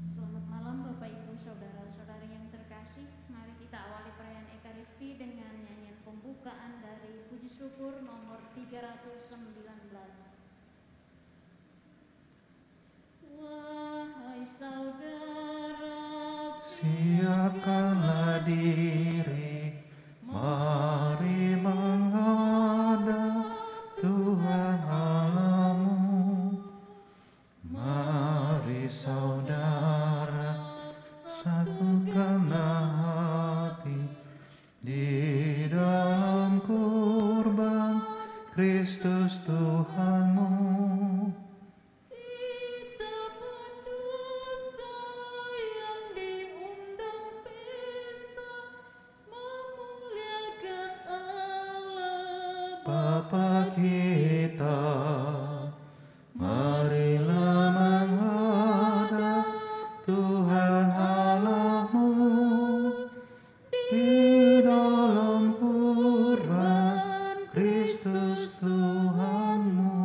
Selamat malam Bapak Ibu Saudara-saudari yang terkasih. Mari kita awali perayaan Ekaristi dengan nyanyian pembukaan dari Puji Syukur nomor 319. Wahai saudara, siapkanlah diri, mari menghadap Tuhan Allahmu. Mari saudara, satukanlah hati di dalam kurban Kristus Tuhanmu. kita pendosa yang diundang pesta memuliakan Allah Bapa kita, marilah menghadap Tuhan Allahmu di dalam kurban Kristus Tuhanmu.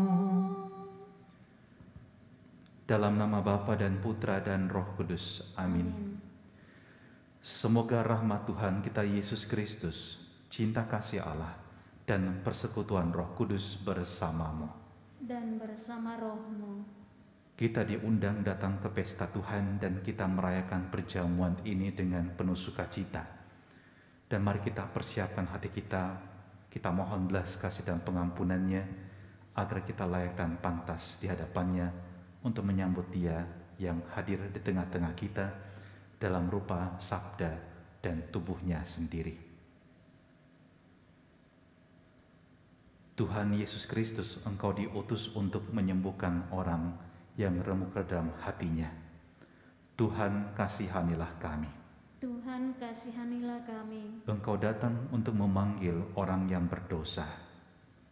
Dalam nama Bapa dan Putra dan Roh Kudus. Amin. Semoga rahmat Tuhan kita Yesus Kristus, cinta kasih Allah, dan persekutuan Roh Kudus bersamamu. dan bersama rohmu. Kita diundang datang ke pesta Tuhan dan kita merayakan perjamuan ini dengan penuh sukacita. Dan mari kita persiapkan hati kita mohon belas kasih dan pengampunannya, agar kita layak dan pantas di hadapannya untuk menyambut Dia yang hadir di tengah-tengah kita dalam rupa sabda dan tubuhnya sendiri. Tuhan Yesus Kristus, Engkau diutus untuk menyembuhkan orang yang remuk redam hatinya. Tuhan, kasihanilah kami. Tuhan, kasihanilah kami. Engkau datang untuk memanggil orang yang berdosa.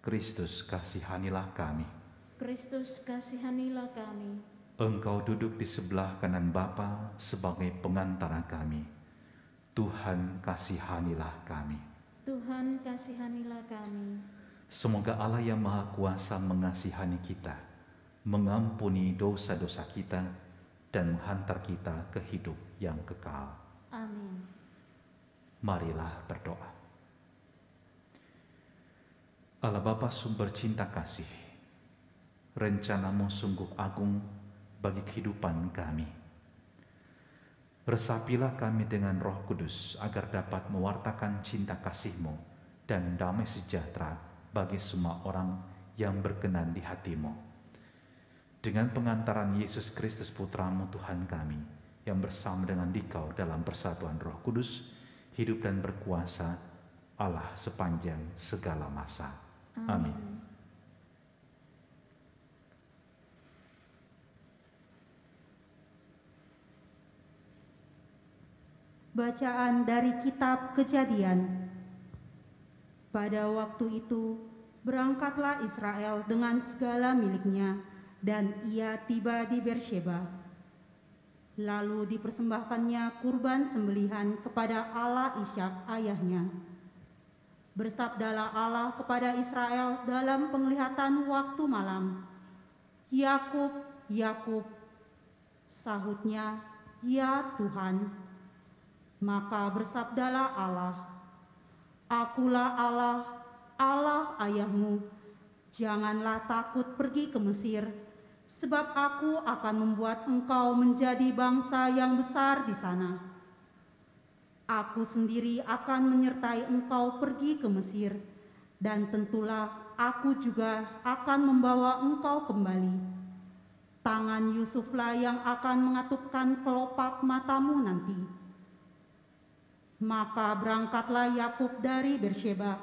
Kristus, kasihanilah kami. Kristus, kasihanilah kami. Engkau duduk di sebelah kanan Bapa sebagai pengantara kami. Tuhan, kasihanilah kami. Tuhan, kasihanilah kami. Semoga Allah yang Maha Kuasa mengasihani kita, mengampuni dosa-dosa kita, dan menghantar kita ke hidup yang kekal. Amin. Marilah berdoa. Allah Bapa sumber cinta kasih, rencana-Mu sungguh agung bagi kehidupan kami. Resapilah kami dengan Roh Kudus agar dapat mewartakan cinta kasih-Mu dan damai sejahtera bagi semua orang yang berkenan di hati-Mu. Dengan pengantaran Yesus Kristus Putra-Mu Tuhan kami, yang bersama dengan Dikau dalam persatuan Roh Kudus, hidup dan berkuasa Allah sepanjang segala masa. Amin. Bacaan dari Kitab Kejadian. Pada waktu itu, berangkatlah Israel dengan segala miliknya, dan ia tiba di Beersheba. Lalu dipersembahkannya kurban sembelihan kepada Allah Ishak ayahnya. Bersabdalah Allah kepada Israel dalam penglihatan waktu malam, "Yakub, Yakub." Sahutnya, "Ya Tuhan." Maka bersabdalah Allah, "Akulah Allah, Allah ayahmu. Janganlah takut pergi ke Mesir, sebab aku akan membuat engkau menjadi bangsa yang besar di sana. Aku sendiri akan menyertai engkau pergi ke Mesir, dan tentulah aku juga akan membawa engkau kembali. Tangan Yusuflah yang akan mengatupkan kelopak matamu nanti." Maka berangkatlah Yakub dari Beersheba.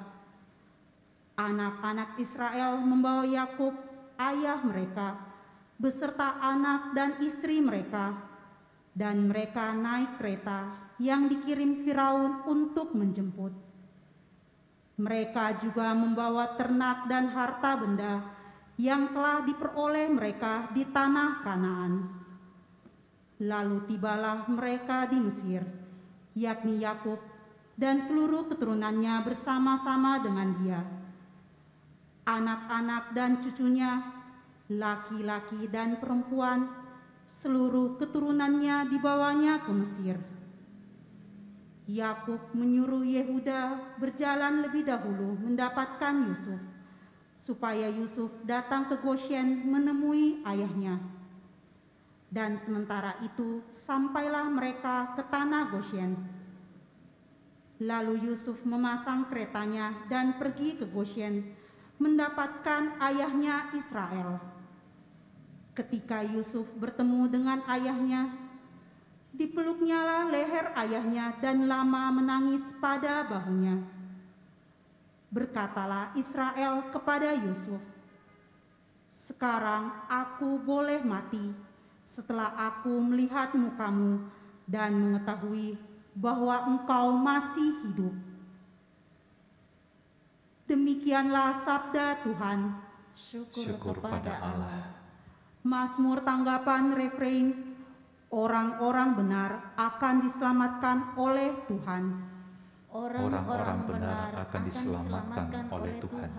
Anak-anak Israel membawa Yakub, ayah mereka, beserta anak dan istri mereka, dan mereka naik kereta yang dikirim Firaun untuk menjemput. Mereka juga membawa ternak dan harta benda yang telah diperoleh mereka di tanah Kanaan. Lalu tibalah mereka di Mesir, yakni Yakub dan seluruh keturunannya bersama-sama dengan dia. Anak-anak dan cucunya, laki-laki dan perempuan, seluruh keturunannya dibawanya ke Mesir. Yakub menyuruh Yehuda berjalan lebih dahulu mendapatkan Yusuf, supaya Yusuf datang ke Goshen menemui ayahnya. Dan sementara itu sampailah mereka ke tanah Goshen. Lalu Yusuf memasang keretanya dan pergi ke Goshen mendapatkan ayahnya Israel. Ketika Yusuf bertemu dengan ayahnya, dipeluknyalah leher ayahnya dan lama menangis pada bahunya. Berkatalah Israel kepada Yusuf, "Sekarang aku boleh mati setelah aku melihat mukamu dan mengetahui bahwa engkau masih hidup." Demikianlah sabda Tuhan. Syukur kepada Allah. Mazmur tanggapan refrein, orang-orang benar akan diselamatkan oleh Tuhan. Orang-orang benar akan diselamatkan oleh Tuhan.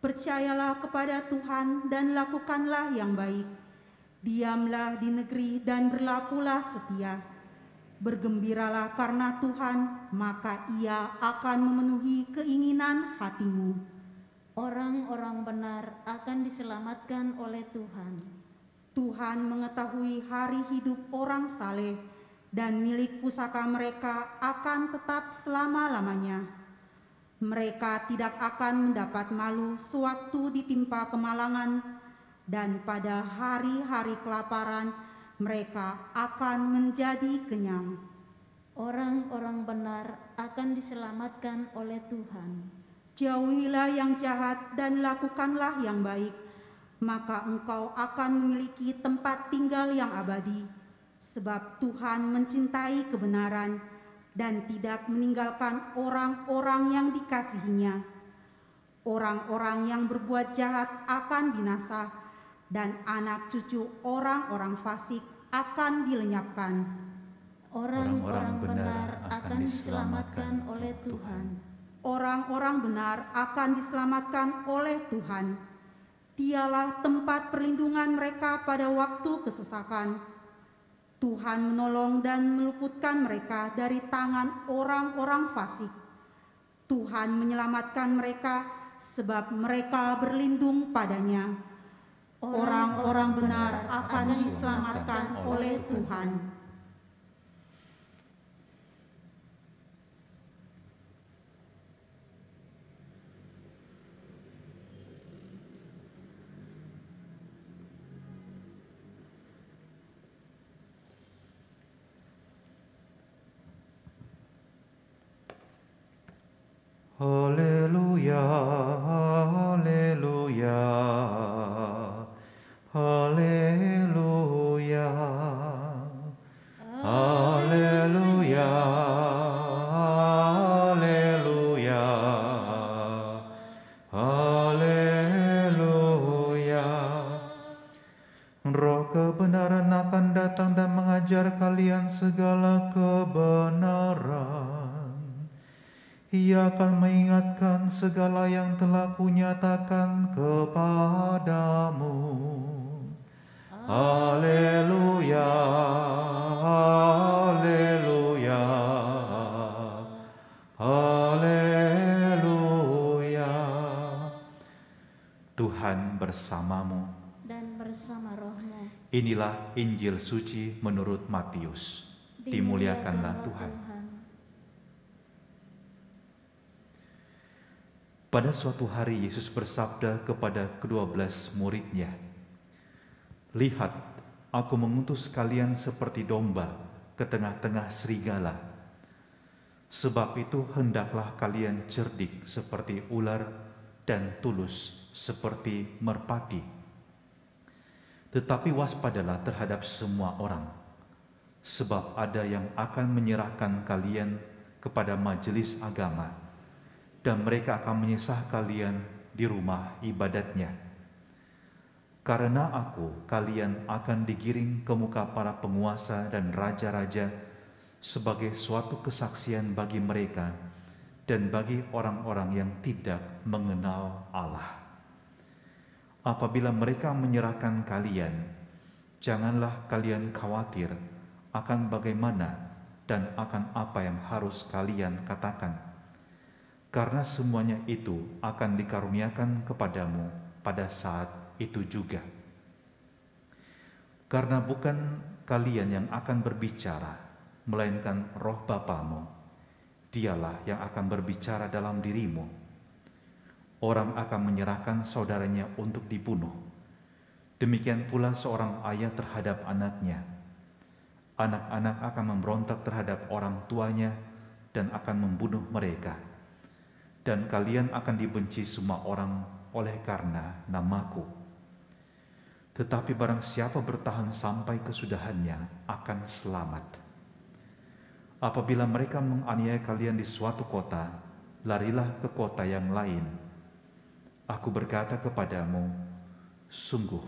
Percayalah kepada Tuhan dan lakukanlah yang baik. Diamlah di negeri dan berlakulah setia. Bergembiralah karena Tuhan, maka Ia akan memenuhi keinginan hatimu. Orang-orang benar akan diselamatkan oleh Tuhan. Tuhan mengetahui hari hidup orang saleh, dan milik pusaka mereka akan tetap selama-lamanya. Mereka tidak akan mendapat malu sewaktu ditimpa kemalangan, dan pada hari-hari kelaparan mereka akan menjadi kenyang. Orang-orang benar akan diselamatkan oleh Tuhan. Jauhilah yang jahat dan lakukanlah yang baik, maka engkau akan memiliki tempat tinggal yang abadi. Sebab Tuhan mencintai kebenaran dan tidak meninggalkan orang-orang yang dikasihinya. Orang-orang yang berbuat jahat akan binasa, dan anak cucu orang-orang fasik akan dilenyapkan. Orang-orang benar akan diselamatkan oleh Tuhan. Orang-orang benar akan diselamatkan oleh Tuhan. Dialah tempat perlindungan mereka pada waktu kesesakan. Tuhan menolong dan meluputkan mereka dari tangan orang-orang fasik. Tuhan menyelamatkan mereka sebab mereka berlindung padanya. Orang-orang benar akan diselamatkan oleh Tuhan. Haleluya, haleluya, haleluya, haleluya, haleluya, haleluya. Roh kebenaran akan datang dan mengajar kalian segala kebenaran. Ia akan mengingatkan segala yang telah kunyatakan kepadamu. Haleluya, haleluya, haleluya. Tuhan bersamamu Dan bersama rohmu. Inilah Injil suci menurut Matius. Dimuliakanlah Tuhan. Pada suatu hari Yesus bersabda kepada ke-12 murid-Nya, "Lihat, aku mengutus kalian seperti domba ke tengah-tengah serigala. Sebab itu hendaklah kalian cerdik seperti ular dan tulus seperti merpati. Tetapi waspadalah terhadap semua orang, sebab ada yang akan menyerahkan kalian kepada majelis agama, dan mereka akan menyesah kalian di rumah ibadatnya. Karena aku, kalian akan digiring ke muka para penguasa dan raja-raja sebagai suatu kesaksian bagi mereka dan bagi orang-orang yang tidak mengenal Allah. Apabila mereka menyerahkan kalian, Janganlah kalian khawatir akan bagaimana dan akan apa yang harus kalian katakan, karena semuanya itu akan dikaruniakan kepadamu pada saat itu juga. Karena bukan kalian yang akan berbicara, melainkan Roh Bapamu. Dialah yang akan berbicara dalam dirimu. Orang akan menyerahkan saudaranya untuk dibunuh. Demikian pula seorang ayah terhadap anaknya. Anak-anak akan memberontak terhadap orang tuanya dan akan membunuh mereka. Dan kalian akan dibenci semua orang oleh karena namaku. Tetapi barang siapa bertahan sampai kesudahannya akan selamat. Apabila mereka menganiaya kalian di suatu kota, larilah ke kota yang lain. Aku berkata kepadamu, sungguh,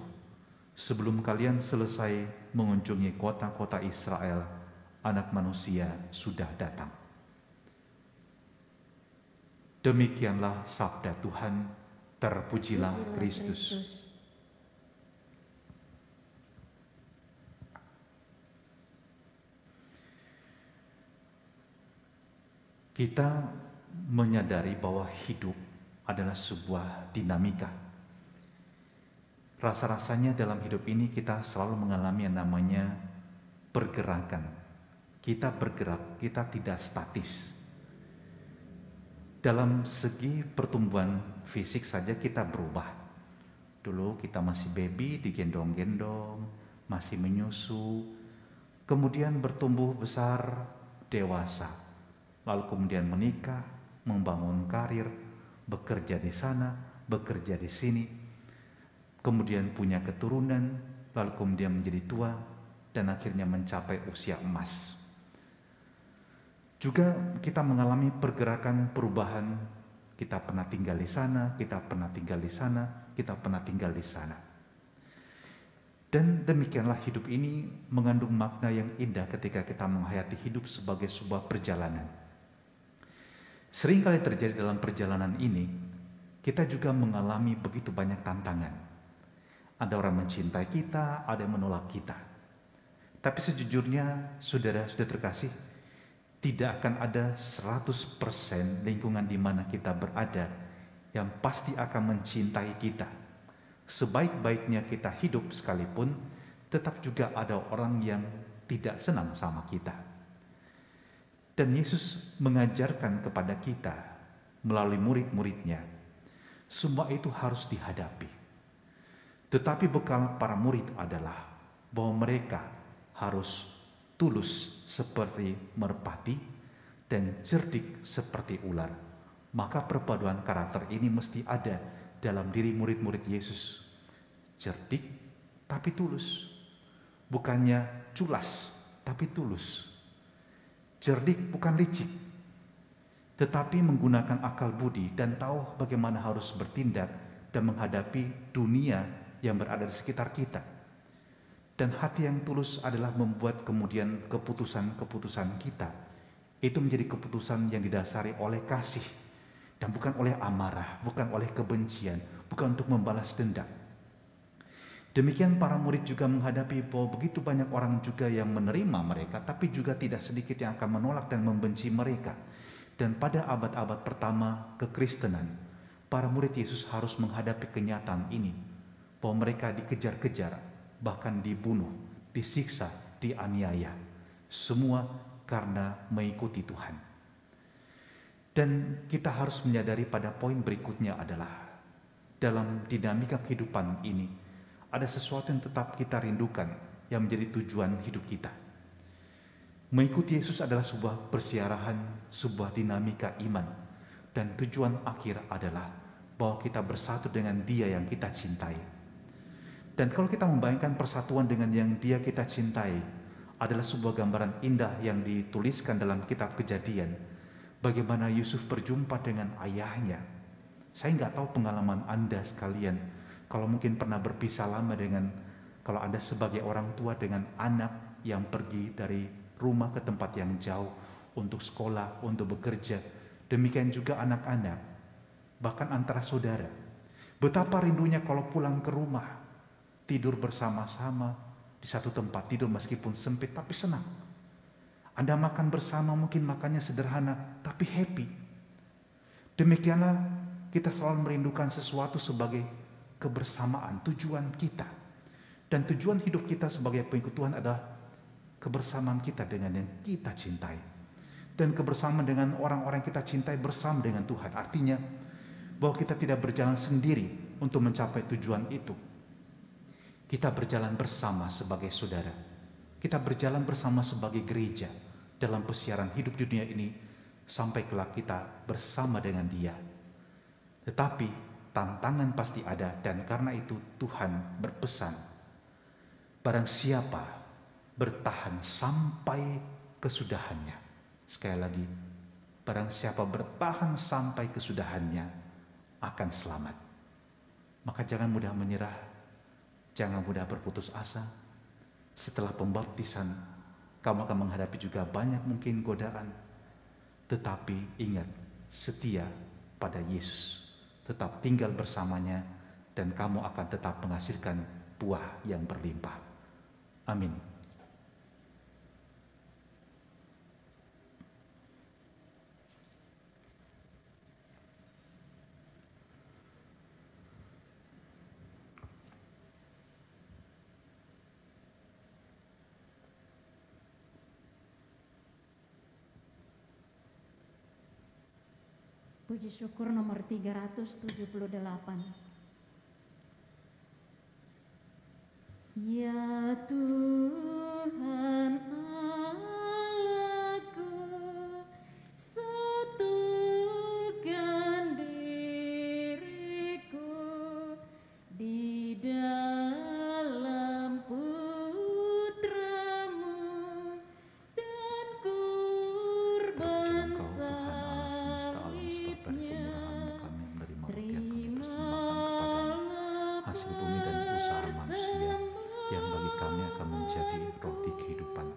sebelum kalian selesai mengunjungi kota-kota Israel, Anak Manusia sudah datang. Demikianlah sabda Tuhan, terpujilah Kristus. Kita menyadari bahwa hidup adalah sebuah dinamika. Rasa-rasanya dalam hidup ini kita selalu mengalami yang namanya pergerakan. Kita bergerak, kita tidak statis. Dalam segi pertumbuhan fisik saja kita berubah. Dulu kita masih baby, digendong-gendong, masih menyusu, kemudian bertumbuh besar, dewasa. Lalu kemudian menikah, membangun karir, bekerja di sana, bekerja di sini, kemudian punya keturunan, lalu kemudian menjadi tua, dan akhirnya mencapai usia emas. Juga kita mengalami pergerakan perubahan, kita pernah tinggal di sana, kita pernah tinggal di sana, kita pernah tinggal di sana. Dan demikianlah hidup ini mengandung makna yang indah ketika kita menghayati hidup sebagai sebuah perjalanan. Seringkali terjadi dalam perjalanan ini, kita juga mengalami begitu banyak tantangan. Ada orang mencintai kita, ada yang menolak kita. Tapi sejujurnya, saudara terkasih, tidak akan ada 100% lingkungan di mana kita berada yang pasti akan mencintai kita. Sebaik-baiknya kita hidup sekalipun, tetap juga ada orang yang tidak senang sama kita. Dan Yesus mengajarkan kepada kita melalui murid-muridnya, semua itu harus dihadapi. Tetapi bekal para murid adalah bahwa mereka harus tulus seperti merpati dan cerdik seperti ular. Maka perpaduan karakter ini mesti ada dalam diri murid-murid Yesus. Cerdik tapi tulus. Bukannya culas tapi tulus. Cerdik bukan licik, tetapi menggunakan akal budi dan tahu bagaimana harus bertindak dan menghadapi dunia yang berada di sekitar kita. Dan hati yang tulus adalah membuat kemudian keputusan-keputusan kita itu menjadi keputusan yang didasari oleh kasih dan bukan oleh amarah, bukan oleh kebencian, bukan untuk membalas dendam. Demikian para murid juga menghadapi bahwa begitu banyak orang juga yang menerima mereka, tapi juga tidak sedikit yang akan menolak dan membenci mereka. Dan pada abad-abad pertama kekristenan, para murid Yesus harus menghadapi kenyataan ini, bahwa mereka dikejar-kejar, bahkan dibunuh, disiksa, dianiaya. Semua karena mengikuti Tuhan. Dan kita harus menyadari pada poin berikutnya adalah, dalam dinamika kehidupan ini, ada sesuatu yang tetap kita rindukan yang menjadi tujuan hidup kita. Mengikuti Yesus adalah sebuah persiarahan, sebuah dinamika iman. Dan tujuan akhir adalah bahwa kita bersatu dengan Dia yang kita cintai. Dan kalau kita membayangkan persatuan dengan yang Dia kita cintai adalah sebuah gambaran indah yang dituliskan dalam kitab Kejadian. Bagaimana Yusuf berjumpa dengan ayahnya. Saya nggak tahu pengalaman Anda sekalian. Kalau mungkin pernah berpisah lama kalau Anda sebagai orang tua dengan anak yang pergi dari rumah ke tempat yang jauh untuk sekolah, untuk bekerja. Demikian juga anak-anak, bahkan antara saudara. Betapa rindunya kalau pulang ke rumah, tidur bersama-sama, di satu tempat tidur meskipun sempit tapi senang. Anda makan bersama, mungkin makannya sederhana tapi happy. Demikianlah kita selalu merindukan sesuatu sebagai kebersamaan, tujuan kita. Dan tujuan hidup kita sebagai pengikut Tuhan adalah kebersamaan kita dengan yang kita cintai. Dan kebersamaan dengan orang-orang yang kita cintai bersama dengan Tuhan. Artinya bahwa kita tidak berjalan sendiri untuk mencapai tujuan itu. Kita berjalan bersama sebagai saudara. Kita berjalan bersama sebagai gereja dalam pesiaran hidup di dunia ini sampai kelak kita bersama dengan Dia. Tetapi tantangan pasti ada, dan karena itu Tuhan berpesan, barang siapa bertahan sampai kesudahannya. Sekali lagi, barang siapa bertahan sampai kesudahannya akan selamat. Maka jangan mudah menyerah. Jangan mudah berputus asa. Setelah pembaptisan, kamu akan menghadapi juga banyak mungkin godaan. Tetapi ingat, setia pada Yesus. Tetap tinggal bersamanya, dan kamu akan tetap menghasilkan buah yang berlimpah. Amin. Puji syukur nomor 378. Ya Tuhan Allahku, satukan diriku di dalam Putra-Mu dan kurban hasil bumi dan usaha manusia yang bagi kami akan menjadi roti kehidupan.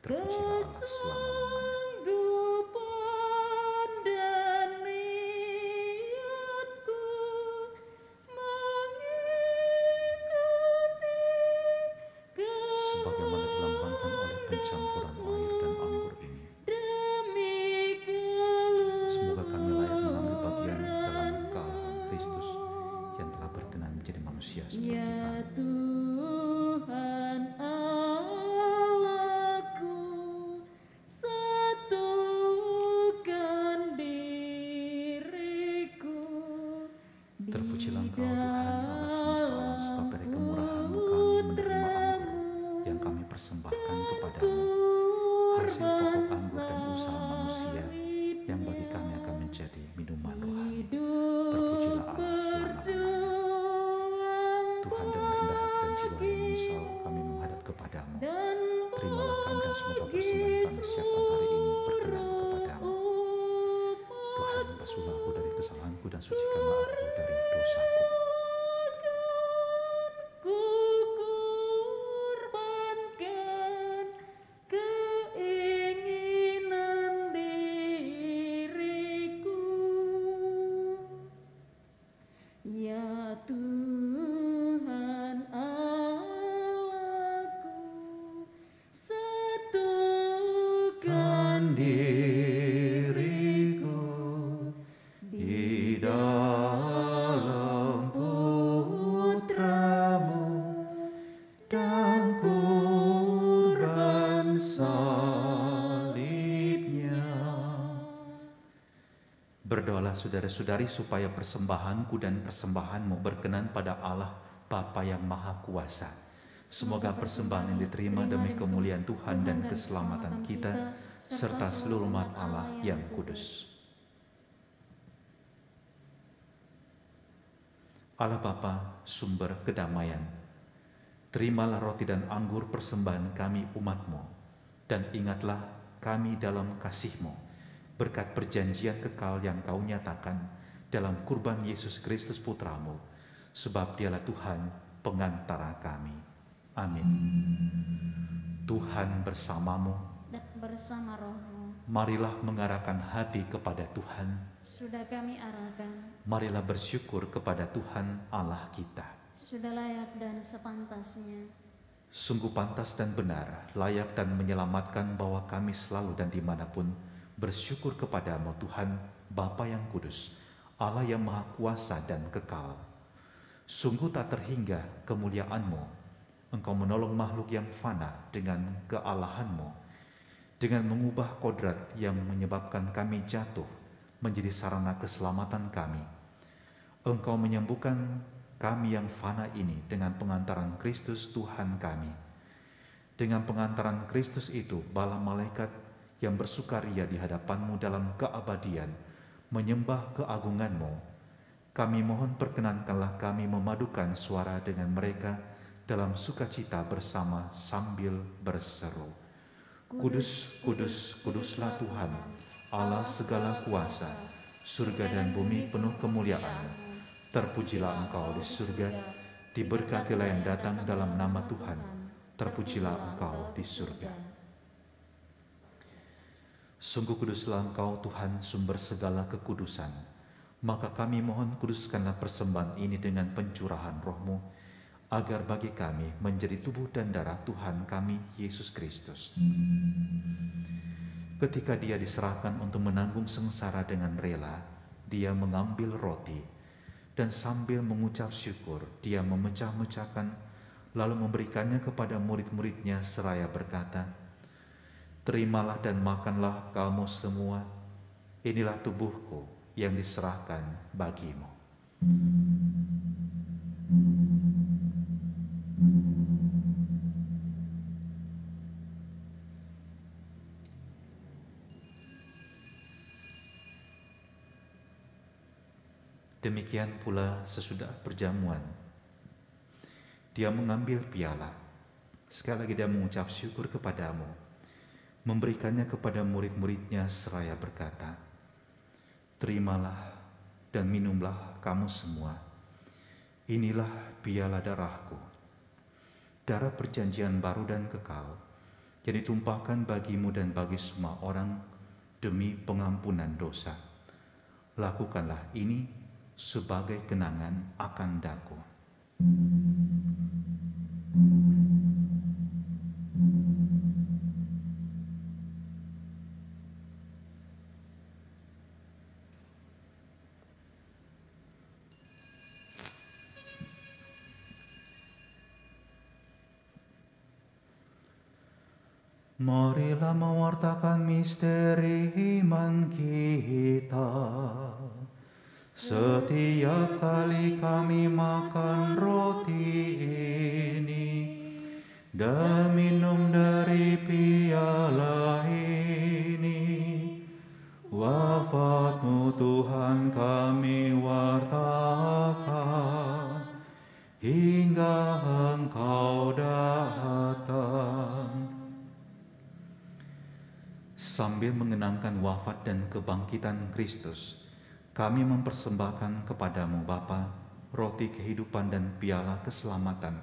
Terpujilah Allah selama-lamanya. Sebagaimana dilambangkan oleh pencampuran air dan anggur ini, semoga kami layak mengambil bagian dalam kealahan Kristus yang telah berkenan menjadi manusia seperti kami. Tuhan Allahku, satukan diriku. Terpujilah Engkau Tuhan Allah semesta alam, sebab dari kemurahan-Mu kami menerima anggur yang kami persembahkan kepadamu, hasil pokok anggur dan usaha manusia yang bagi kami akan menjadi minuman rohani. Terpujilah Allah selama-lamanya. Tuhan, dengan rendah hati dan jiwa yang menyesal kami menghadap kepadamu. Terimalah kami dan semoga persembahan kami siapkan hari ini berkenan kepadamu. Tuhan, basuhlah aku dari kesalahanku dan sucikanlah aku dari dosaku. Berdoalah saudara-saudari supaya persembahanku dan persembahanmu berkenan pada Allah Bapa yang Maha Kuasa. Semoga persembahan yang diterima demi kemuliaan Tuhan dan keselamatan kita, serta seluruh umat Allah yang kudus. Allah Bapa, sumber kedamaian, terimalah roti dan anggur persembahan kami umat-Mu, dan ingatlah kami dalam kasih-Mu, berkat perjanjian kekal yang Kau nyatakan dalam kurban Yesus Kristus Putra-Mu, sebab Dialah Tuhan pengantara kami. Amin. Tuhan bersamamu dan bersama rohmu. Marilah mengarahkan hati kepada Tuhan. Sudah kami arahkan. Marilah bersyukur kepada Tuhan Allah kita. Sudah layak dan sepantasnya. Sungguh pantas dan benar, layak dan menyelamatkan bahwa kami selalu dan dimanapun bersyukur kepadamu Tuhan, Bapa yang kudus, Allah yang maha kuasa dan kekal. Sungguh tak terhingga kemuliaan-Mu. Engkau menolong makhluk yang fana dengan kealahan-Mu, dengan mengubah kodrat yang menyebabkan kami jatuh menjadi sarana keselamatan kami. Engkau menyembuhkan kami yang fana ini dengan pengantaran Kristus Tuhan kami. Dengan pengantaran Kristus itu, bala malaikat yang bersukaria di hadapan-Mu dalam keabadian menyembah keagungan-Mu. Kami mohon perkenankanlah kami memadukan suara dengan mereka dalam sukacita bersama sambil berseru, Kudus, kudus, kuduslah Tuhan, Allah segala kuasa, surga dan bumi penuh kemuliaan-Mu. Terpujilah Engkau di surga, diberkatilah yang datang dalam nama Tuhan, terpujilah Engkau di surga. Sungguh kuduslah Engkau Tuhan, sumber segala kekudusan. Maka kami mohon kuduskanlah persembahan ini dengan pencurahan Roh-Mu, agar bagi kami menjadi tubuh dan darah Tuhan kami, Yesus Kristus. Ketika Dia diserahkan untuk menanggung sengsara dengan rela, Dia mengambil roti, dan sambil mengucap syukur, Dia memecah-mecahkan, lalu memberikannya kepada murid-muridnya seraya berkata, Terimalah dan makanlah kamu semua, inilah tubuhku yang diserahkan bagimu. Demikian pula sesudah perjamuan, Dia mengambil piala. Sekali lagi Dia mengucap syukur kepadamu, memberikannya kepada murid-muridnya seraya berkata, Terimalah dan minumlah kamu semua. Inilah piala darahku, darah perjanjian baru dan kekal, yang ditumpahkan bagimu dan bagi semua orang demi pengampunan dosa. Lakukanlah ini sebagai kenangan akan daku. Marilah mewartakan misteri iman kita. Setiap kali kami makan roti ini dan minum dari piala ini, wafat-Mu Tuhan kami wartakan hingga Engkau datang. Sambil mengenangkan wafat dan kebangkitan Kristus, kami mempersembahkan kepadamu Bapa, roti kehidupan dan piala keselamatan.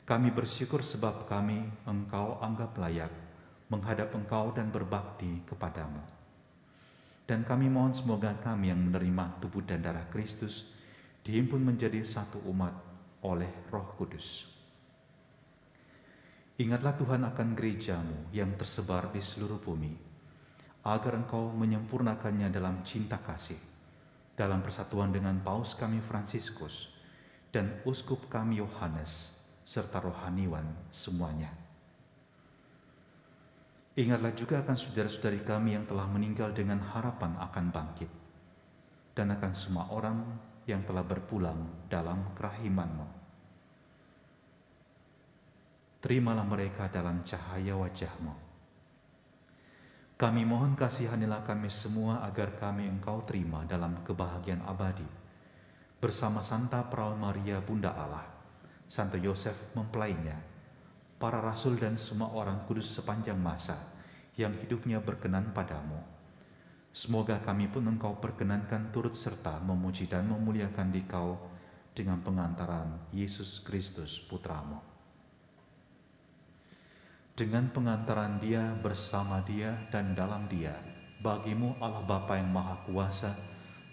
Kami bersyukur sebab kami Engkau anggap layak menghadap Engkau dan berbakti kepadamu. Dan kami mohon semoga kami yang menerima tubuh dan darah Kristus dihimpun menjadi satu umat oleh Roh Kudus. Ingatlah Tuhan akan gereja-Mu yang tersebar di seluruh bumi, agar Engkau menyempurnakannya dalam cinta kasih, dalam persatuan dengan Paus kami Fransiskus dan Uskup kami Yohanes, serta rohaniwan semuanya. Ingatlah juga akan saudara-saudari kami yang telah meninggal dengan harapan akan bangkit, dan akan semua orang yang telah berpulang dalam kerahiman-Mu. Terimalah mereka dalam cahaya wajah-Mu. Kami mohon kasihanilah kami semua agar kami Engkau terima dalam kebahagiaan abadi, bersama Santa Perawan Maria Bunda Allah, Santo Yosef mempelainya, para rasul dan semua orang kudus sepanjang masa yang hidupnya berkenan padamu. Semoga kami pun Engkau perkenankan turut serta memuji dan memuliakan Dikau dengan pengantaran Yesus Kristus Putra-Mu. Dengan pengantaran Dia, bersama Dia, dan dalam Dia, bagi-Mu Allah Bapa yang Maha Kuasa,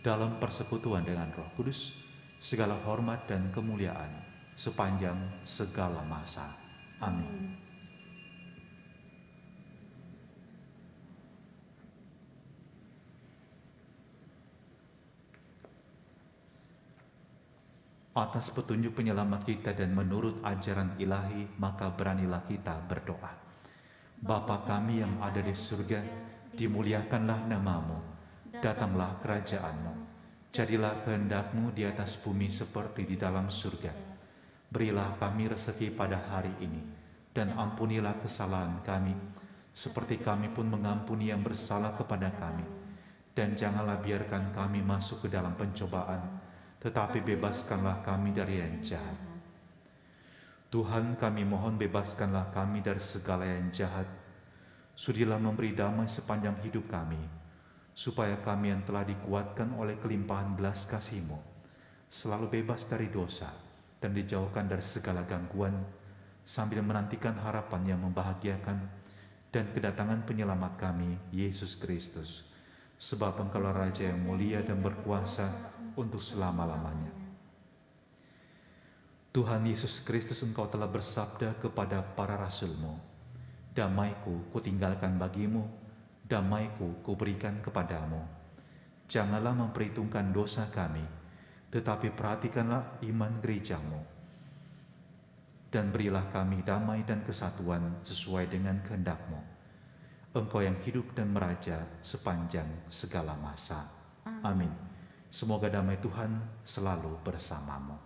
dalam persekutuan dengan Roh Kudus, segala hormat dan kemuliaan sepanjang segala masa. Amin. Atas petunjuk penyelamat kita dan menurut ajaran ilahi, maka beranilah kita berdoa. Bapa kami yang ada di surga, dimuliakanlah namamu, datanglah kerajaan-Mu, jadilah kehendak-Mu di atas bumi seperti di dalam surga. Berilah kami rezeki pada hari ini, dan ampunilah kesalahan kami, seperti kami pun mengampuni yang bersalah kepada kami. Dan janganlah biarkan kami masuk ke dalam pencobaan, tetapi bebaskanlah kami dari yang jahat. Tuhan, kami mohon bebaskanlah kami dari segala yang jahat. Sudilah memberi damai sepanjang hidup kami, supaya kami yang telah dikuatkan oleh kelimpahan belas kasih-Mu, selalu bebas dari dosa dan dijauhkan dari segala gangguan, sambil menantikan harapan yang membahagiakan dan kedatangan penyelamat kami, Yesus Kristus. Sebab Engkaulah Raja yang mulia dan berkuasa untuk selama-lamanya. Tuhan Yesus Kristus, Engkau telah bersabda kepada para rasul-Mu, damai-Ku kutinggalkan bagimu, damai-Ku kuberikan kepadamu. Janganlah memperhitungkan dosa kami, tetapi perhatikanlah iman gereja-Mu, dan berilah kami damai dan kesatuan sesuai dengan kehendak-Mu. Engkau yang hidup dan meraja sepanjang segala masa. Amin. Semoga damai Tuhan selalu bersamamu.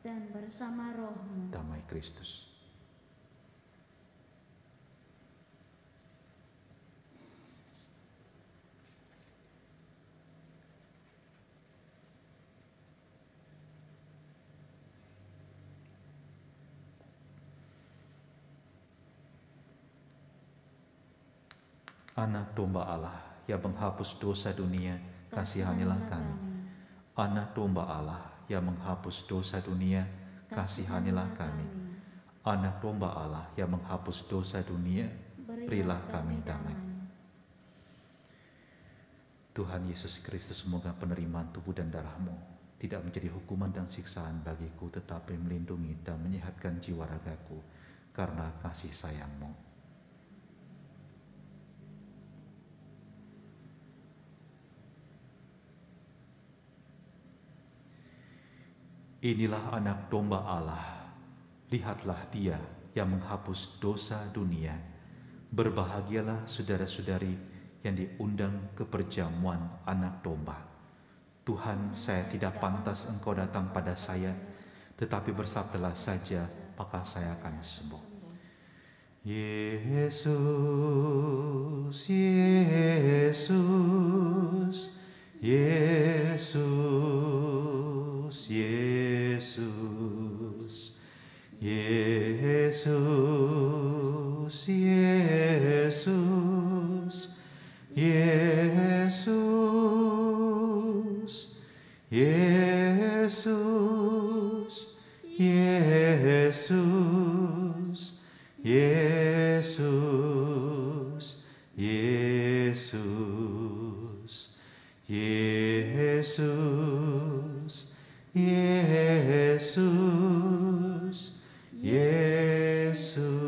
Dan bersama rohmu. Damai Kristus. Anak domba Allah yang menghapus dosa dunia, kasihanilah kami. Anak domba Allah yang menghapus dosa dunia, kasihanilah kami. Anak domba Allah yang menghapus dosa dunia, berilah kami damai. Tuhan Yesus Kristus, semoga penerimaan tubuh dan darah-Mu tidak menjadi hukuman dan siksaan bagiku, tetapi melindungi dan menyehatkan jiwa ragaku karena kasih sayang-Mu. Inilah anak domba Allah, lihatlah Dia yang menghapus dosa dunia. Berbahagialah saudara-saudari yang diundang ke perjamuan anak domba. Tuhan, saya tidak pantas Engkau datang pada saya, tetapi bersabdalah saja, maka saya akan sembuh. Yesus, Yesus, Yesus, Yesus, Yesus, Yesus, Yesus, Yesus, Yesus, Yesus, Yesus, Yesus, Yesus, Yesus.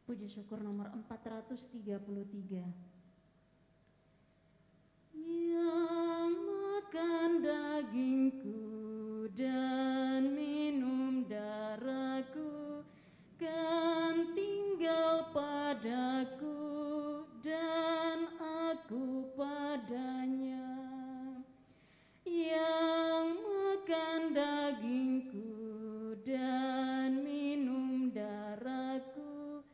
Puji syukur nomor 433. Yang makan dagingku dan minum darahku kan tinggal padaku dan aku padanya. Yang makan dagingku dan minum darahku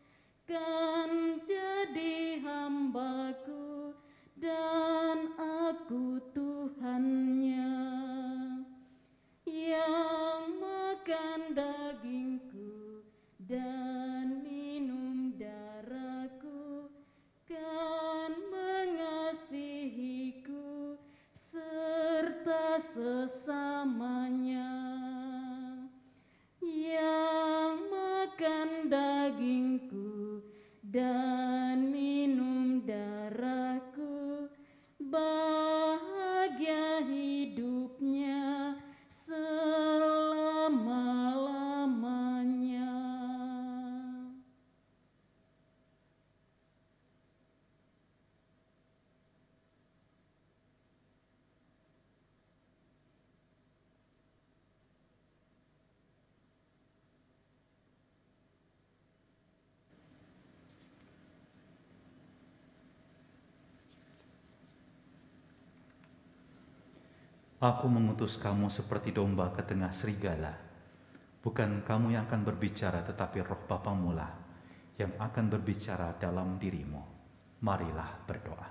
kan jadi hambaku dan aku Tuhannya. Yang makan dagingku dan minum darahku kan mengasihiku serta sesamanya. Yang makan dagingku dan minum darahku bahagia hidupnya selama-lamanya. Aku mengutus kamu seperti domba ke tengah serigala. Bukan kamu yang akan berbicara, tetapi Roh Bapamu lah yang akan berbicara dalam dirimu. Marilah berdoa.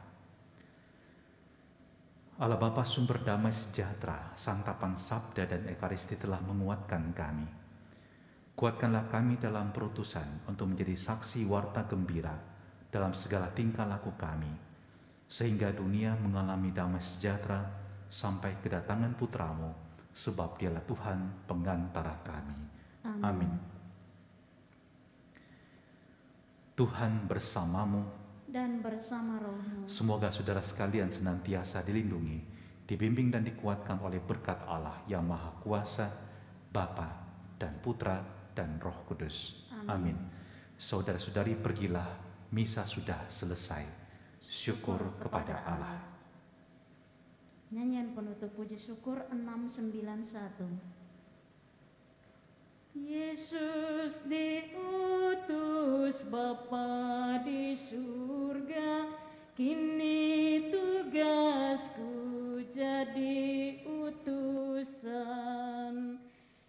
Allah Bapa sumber damai sejahtera, santapan sabda dan ekaristi telah menguatkan kami. Kuatkanlah kami dalam perutusan untuk menjadi saksi warta gembira dalam segala tingkah laku kami, sehingga dunia mengalami damai sejahtera sampai kedatangan Putramu, sebab Dialah Tuhan pengantara kami. Amin. Tuhan bersamamu Dan bersama rohmu. Semoga saudara sekalian senantiasa dilindungi, dibimbing dan dikuatkan oleh berkat Allah yang Maha Kuasa, Bapa dan Putra dan Roh Kudus. Amin. Saudara-saudari, pergilah, misa sudah selesai. Syukur kepada Allah. Nyanyian penutup puji syukur 691. Yesus diutus Bapa di surga, kini tugasku jadi utusan.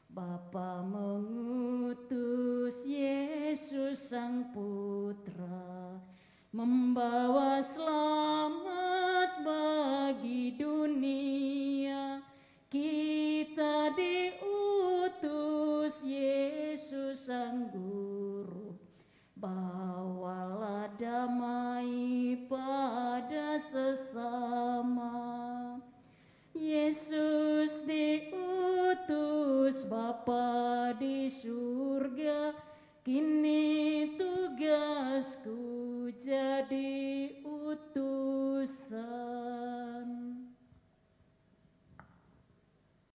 Bapa mengutus Yesus Sang Putra, membawa selamat bagi dunia. Kita diutus Yesus Sang Guru, bawalah damai pada sesama. Yesus diutus Bapa di surga, kini tugasku jadi utusan.